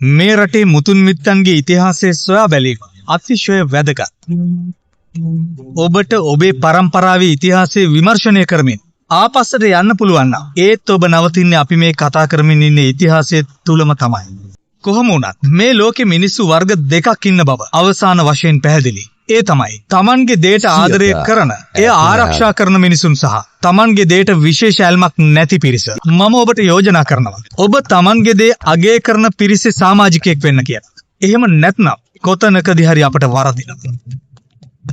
මේ රටේ මුතුන් මිත්තන්ගේ ඉතිහාසය සොයා බැලීම අතිශය වැදගත්. ඔබට ඔබේ පරම්පරාවේ ඉතිහාසය විමර්ශනය කරමින් ආපස්සට යන්න පුළුවන් නම් ඒත් ඔබ නවතින්නේ අපි මේ කතා කරමින් ඉන්නේ ඉතිහාසය තුලම තමයි. කොහොම වුණත් මේ ලෝකෙ මිනිස්සු වර්ග දෙකක් ඉන්න බව අවසාන වශයෙන් පැහැදිලි. ඒ තමයි තමන්ගේ දේට ආදරය කරන, එය ආරක්ෂා කරන මිනිසුන් සහ තමන්ගේ දේට විශේෂ ඇල්මක් නැති පිරිස. මම ඔබට යෝජනා කරනවා ඔබ තමන්ගේ දේ අගය කරන පිරිසේ සමාජිකයෙක් වෙන්න කියලා. එහෙම නැත්නම් කොතනකදී හරි අපට වරදිනවා.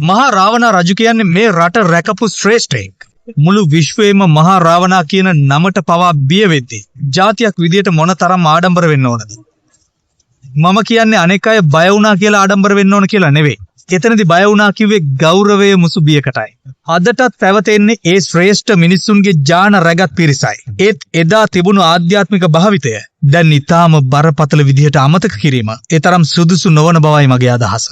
මහා රාවණා රජු කියන්නේ මේ රට රැකපු ශ්‍රේෂ්ඨයෙක්. මුළු විශ්වයේම මහා රාවණා කියන නමට පවා බිය වෙද්දී ජාතියක් විදියට මොනතරම් ආඩම්බර වෙන්න ඕනද? මම කියන්නේ අනෙක් අය බය වුණා කියලා ආඩම්බර වෙන්න ඕන කියලා නෙවෙයි. එතනදී බය වුණා කිව්වේ ගෞරවයේ මුසු බියකටයි. අදටත් පැවතෙන්නේ ඒ ශ්‍රේෂ්ඨ මිනිසුන්ගේ ජාන රැගත් පිරිසයි. ඒත් එදා තිබුණු ආධ්‍යාත්මික භාවිතය දැන් ඊටාම බරපතල විදිහට අමතක කිරීම ඒ තරම් සුදුසු නොවන බවයි මගේ අදහස.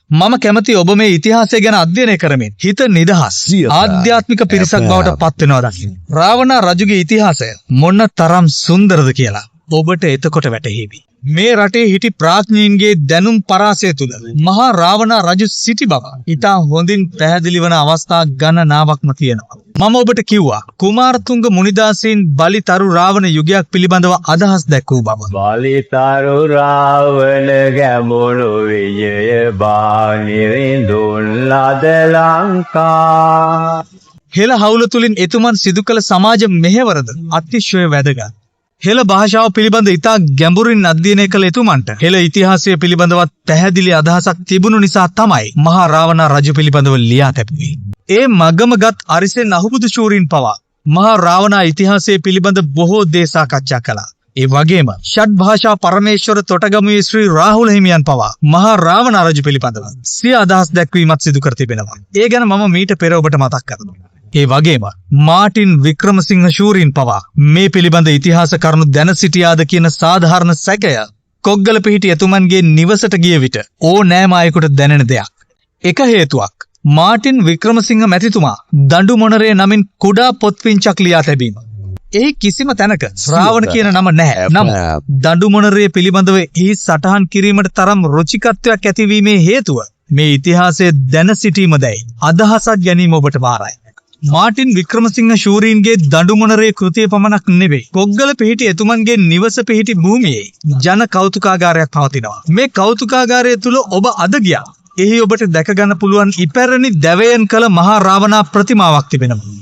මම කැමති ඔබ මේ ඉතිහාසය ගැන අධ්‍යයනය කරමින් හිත නිදහස් ආධ්‍යාත්මික පිරිසක් බවට පත් වෙනවා දකින්න. රාවණා රජුගේ ඉතිහාසය මොන තරම් සුන්දරද කියලා ඔබට එතකොට වැටහෙවි. මේ රටේ හිටි ප්‍රඥයින්ගේ දැනුම් පරාසය තුල මහා රාවණා රජු සිටි බව ඉතා හොඳින් පැහැදිලි වන අවස්ථා ගණනාවක්ම තියෙනවා. මම ඔබට කිව්වා කුමාරතුංග මුනිදාසයන් බලිතරු රාවණ යුගයක් පිළිබඳව අදහස් දැක්වූ බව. බලිතරු රාවණ ගැමුණු විජය බානිරිඳුන් ලද ලංකා. හෙළ හවුල තුලින් එතුමන් සිදු කළ සමාජ මෙහෙවරද අතිශය වැදගත්. හෙළ භාෂාව පිළිබඳ ඉතා ගැඹුරින් අධ්‍යයනය කළ එතුමන්ට හෙළ ඉතිහාසය පිළිබඳවත් පැහැදිලි අදහසක් තිබුණු නිසා තමයි මහා රාවණා රජු පිළිබඳව ලියා තැබුවේ. ඒ මගමගත් අරිසෙන් අහුබුදු ශූරීන් පවා මහා රාවණා ඉතිහාසය පිළිබඳ බොහෝ දේ සාකච්ඡා කළා. ඒ වගේම ෂඩ් භාෂා පරමේශ්වර තොටගමුවේ ශ්‍රී රාහුල හිමියන් පවා මහා රාවණා රජු පිළිබඳව සිය අදහස් දැක්වීමත් සිදු කර තිබෙනවා. ඒ ගැන මම මීට පෙර ඔබට මතක් කරනවා. ඒ වගේම මාටින් වික්‍රමසිංහ ශූරීන් පවා මේ පිළිබඳ ඉතිහාස කරුණු දැන සිටියාද කියන සාධාරණ සැකය කොග්ගල පිහිටි එතුමන්ගේ නිවසට ගිය විට ඕනෑම අයෙකුට දැනෙන දෙයක්. එක හේතුවක් මාටින් වික්‍රමසිංහ මැතිතුමා දඬු මොනරේ නමින් කුඩා පොත්පිංචක් ලියා තැබීම. එහි කිසිම තැනක ශ්‍රාවණ කියන නම නැහැ. නම් දඬු මොනරේ පිළිබඳව එහි සටහන් කිරීමට තරම් රුචිකත්වයක් ඇතිවීමේ හේතුව මේ ඉතිහාසය දැන සිටීමදයි අදහසක් ගැනීම ඔබට වාරයි. මාටින් වික්‍රමසිංහ ශූරීන්ගේ දඬුමොනරේ කෘතිය පමණක් නෙවෙයි කොග්ගල පිහිටි එතුමන්ගේ නිවස පිහිටි භූමියේ ජන කෞතුකාගාරයක් පවතිනවා. මේ කෞතුකාගාරය තුල ඔබ අද ගියා. එහි ඔබට දැක ගන්න පුළුවන් ඉපැරණි දැවයන් කළ මහා රාවණා ප්‍රතිමාවක් තිබෙනවා.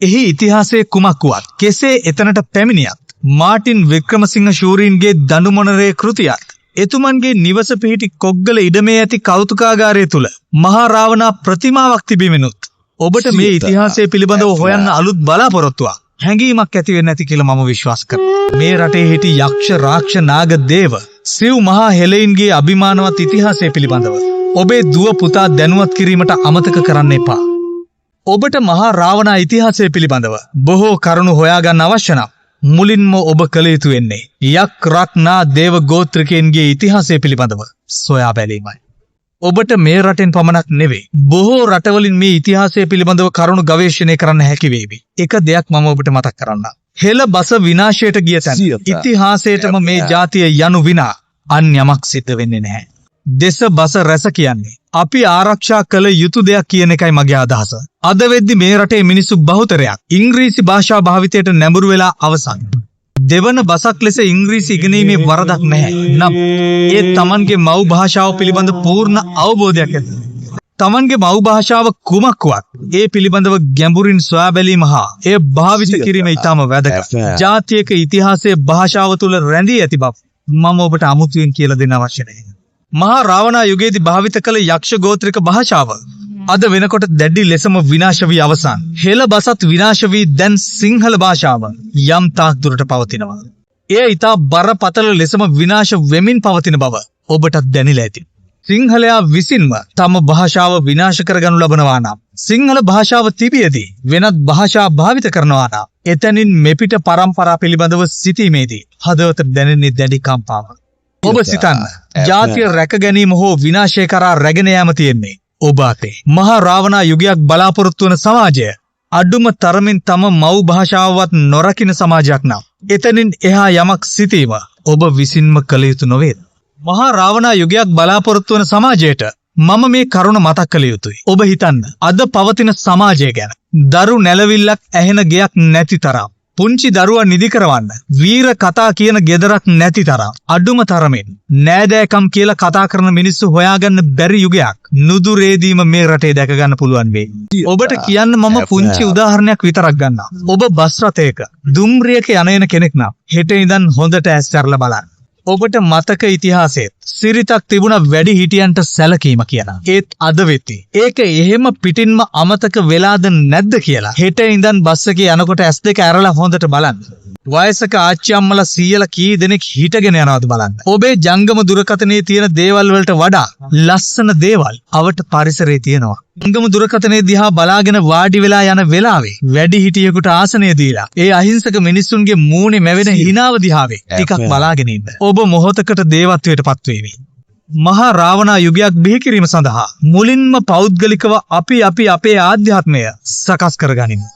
එහි ඉතිහාසයේ කුමක් වුවත් කෙසේ එතනට පැමිණියත් මාටින් වික්‍රමසිංහ ශූරීන්ගේ දඬුමොනරේ කෘතියක් එතුමන්ගේ නිවස පිහිටි කොග්ගල ඉඩමේ ඇති කෞතුකාගාරය තුල මහා රාවණා ප්‍රතිමාවක් තිබීමෙනුත් ඔබට මේ ඉතිහාසය පිළිබඳව හොයන්න අලුත් බලාපොරොත්තුවක් හැඟීමක් ඇති වෙන්නේ නැති කියලා මම විශ්වාස කරනවා. මේ රටේ හිටි යක්ෂ රාක්ෂ නාග දේව සිව් මහා හෙළයින්ගේ අභිමානවත් ඉතිහාසය පිළිබඳව ඔබේ දුව පුතා දැනුවත් කිරීමට අමතක කරන්න එපා. ඔබට මහා රාවණා ඉතිහාසය පිළිබඳව බොහෝ කරුණු හොයාගන්න අවශ්‍ය නම් මුලින්ම ඔබ කළ යුතු වෙන්නේ යක් රක්නා දේව ගෝත්‍රිකයන්ගේ ඉතිහාසය පිළිබඳව සොයා බැලීමයි. ඔබට මේ රටෙන් පමණක් නෙවෙයි බොහෝ රටවලින් මේ ඉතිහාසය පිළිබඳව කරුණු ගවේෂණය කරන්න හැකි වේවි. එක දෙයක් මම ඔබට මතක් කරන්නම්. හෙළ බස විනාශයට ගිය තැන ඉතිහාසයටම මේ ජාතිය යනු විනා අන් යමක් සිද්ධ වෙන්නේ නැහැ. දේශ බස රැස කියන්නේ අපි ආරක්ෂා කළ යුතු දෙයක් කියන එකයි මගේ අදහස. අද වෙද්දි මේ රටේ මිනිස්සු බහුතරයක් ඉංග්‍රීසි භාෂා භාවිතයට නැඹුරු වෙලා අවසන්. දෙවන බසක් ලෙස ඉංග්‍රීසි ඉගෙනීමේ වරදක් නැහැ. නම් ඒ තමන්ගේ මව් භාෂාව පිළිබඳ පූර්ණ අවබෝධයක් ඇත. තමන්ගේ මව් භාෂාව කුමක්වත් ඒ පිළිබඳව ගැඹුරින් සොයා බැලීම හා එය භාවිත කිරීම ඉතාම වැදගත්. ජාතියක ඉතිහාසයේ භාෂාව තුල රැඳී ඇති බව මම ඔබට අමුතුවෙන් කියලා දෙන්න අවශ්‍ය නැහැ. මහා රාවණා යුගයේදී භාවිත කළ යක්ෂ ගෝත්‍රික භාෂාව අද වෙනකොට දැඩි ලෙසම විනාශ වී අවසන්. හෙළ බසත් විනාශ වී දැන් සිංහල භාෂාව යම් තාක් දුරට පවතිනවා. එය ඊටා බරපතල ලෙසම විනාශ වෙමින් පවතින බව ඔබටත් දැනෙලා ඇති. සිංහලයා විසින්ම තම භාෂාව විනාශ කරගනු ලබනවා නම් සිංහල භාෂාව තිබියදී වෙනත් භාෂා භාවිත කරනවා නම් එතනින් මෙපිට පරම්පරා පිළිබඳව සිටීමේදී හදවතට දැනෙන්නේ දැඩි කම්පාවක්. ඔබ සිතන්න ජාතිය රැක ගැනීම හෝ විනාශය කරා රැගෙන යාම තියෙන්නේ ඔබ අතේ. මහා රාවණා යුගයක් බලාපොරොත්තු වන සමාජය අඩුම තරමින් තම මව් භාෂාවවත් නොරකින සමාජයක් නම් එතනින් එහා යමක් සිටීම ඔබ විසින්ම කළ යුතු නොවේද? මහා රාවණා යුගයක් බලාපොරොත්තු වන සමාජයට මම මේ කරුණ මතක් කළ යුතුයි. ඔබ හිතන්න අද පවතින සමාජය ගැන. දරු නැලවිල්ලක් ඇහෙන ගෙයක් නැති තරම්. පුංචි දරුවා නිදි කරවන්න වීර කතා කියන ගෙදරක් නැති තරම්. අඩුම තරමින් නෑදෑකම් කියලා කතා කරන මිනිස්සු හොයාගන්න බැරි යුගයක් නුදුරේදීම මේ රටේ දැක ගන්න පුළුවන් වෙයි. ඔබට කියන්න මම පුංචි උදාහරණයක් විතරක් ගන්නම්. ඔබ බස් රථයක දුම්රියක යන කෙනෙක් නම් හෙට ඉඳන් හොඳට ඇස් ඇරලා බලන්න. ඔබට මතක ඉතිහාසයේ සිරිතක් තිබුණ වැඩි හිටියන්ට සැලකීම කියලා. ඒත් අද වෙති. ඒක එහෙම පිටින්ම අමතක වෙලාද නැද්ද කියලා. හෙට ඉඳන් බස් එකේ යනකොට ඇස් දෙක ඇරලා හොඳට බලන්න. වයසක ආච්චි අම්මලා සීයලා කී දෙනෙක් හිටගෙන යනවද බලන්න. ඔබේ ජංගම දුරකථනයේ තියෙන දේවල් වලට වඩා ලස්සන දේවල් අවට පරිසරයේ තියෙනවා. ජංගම දුරකථනයේ දිහා බලාගෙන වාඩි වෙලා යන වෙලාවේ වැඩි හිටියෙකුට ආසනය දීලා ඒ අහිංසක මිනිස්සුන්ගේ මූණේ මැවෙන හිනාව දිහාවේ ටිකක් බලාගෙන ඉන්න. ඔබ මොහොතකට දේවත්වයටපත් වේවි. මහා රාවණා යුගයක් බිහි කිරීම සඳහා මුලින්ම පෞද්ගලිකව අපි අපේ ආධ්‍යාත්මය සකස් කරගනිමු.